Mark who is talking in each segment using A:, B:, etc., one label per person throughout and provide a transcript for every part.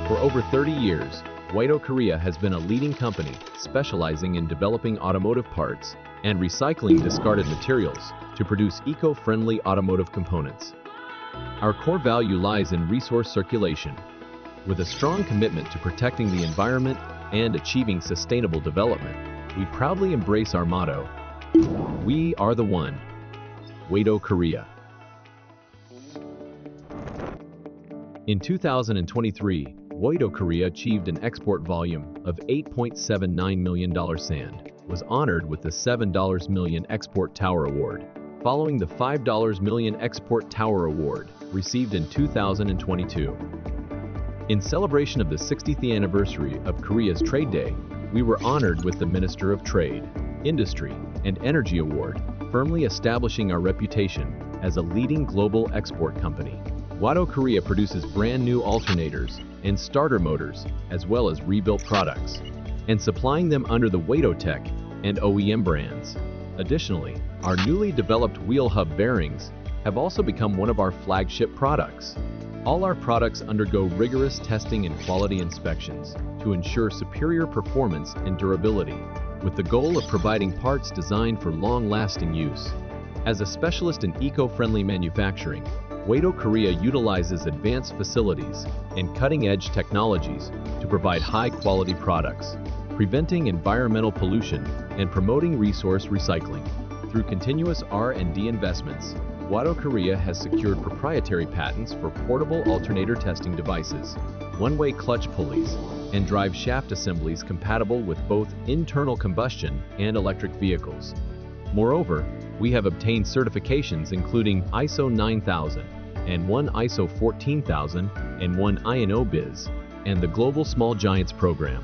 A: For over 30 years, WATOKorea has been a leading company specializing in developing automotive parts and recycling discarded materials to produce eco-friendly automotive components. Our core value lies in resource circulation. With a strong commitment to protecting the environment and achieving sustainable development, we proudly embrace our motto, "We are the one." WATOKorea. In 2023, WATOKorea achieved an export volume of $8.79 million sand, was honored with the $7 million Export Tower Award, following the $5 million Export Tower Award received in 2022. In celebration of the 60th anniversary of Korea's Trade Day, we were honored with the Minister of Trade, Industry, and Energy Award, firmly establishing our reputation as a leading global export company. WATOKorea produces brand new alternators and starter motors, as well as rebuilt products, and supplying them under the WATOTech and OEM brands. Additionally, our newly developed wheel hub bearings have also become one of our flagship products. All our products undergo rigorous testing and quality inspections to ensure superior performance and durability, with the goal of providing parts designed for long-lasting use. As a specialist in eco-friendly manufacturing, WATOKorea utilizes advanced facilities and cutting-edge technologies to provide high-quality products, preventing environmental pollution and promoting resource recycling. Through continuous R&D investments, WATOKorea has secured proprietary patents for portable alternator testing devices, one-way clutch pulleys, and drive shaft assemblies compatible with both internal combustion and electric vehicles. Moreover, we have obtained certifications including ISO 9000 and one ISO 14000 and one INO Biz, and the Global Small Giants program.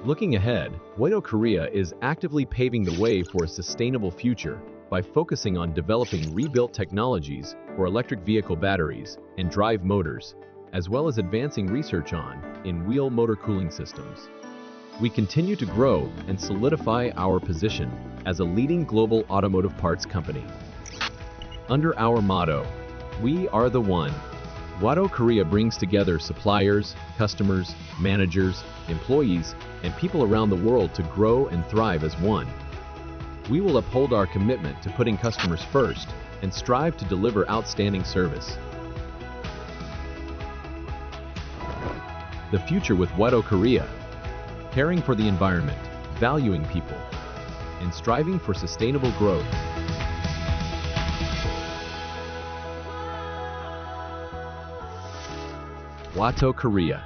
A: Looking ahead, WATOKorea is actively paving the way for a sustainable future by focusing on developing rebuilt technologies for electric vehicle batteries and drive motors, as well as advancing research on in-wheel motor cooling systems. We continue to grow and solidify our position as a leading global automotive parts company. Under our motto, "We are the one," WATOKorea brings together suppliers, customers, managers, employees, and people around the world to grow and thrive as one. We will uphold our commitment to putting customers first and strive to deliver outstanding service. The future with WATOKorea: caring for the environment, valuing people, and striving for sustainable growth. WATOKorea.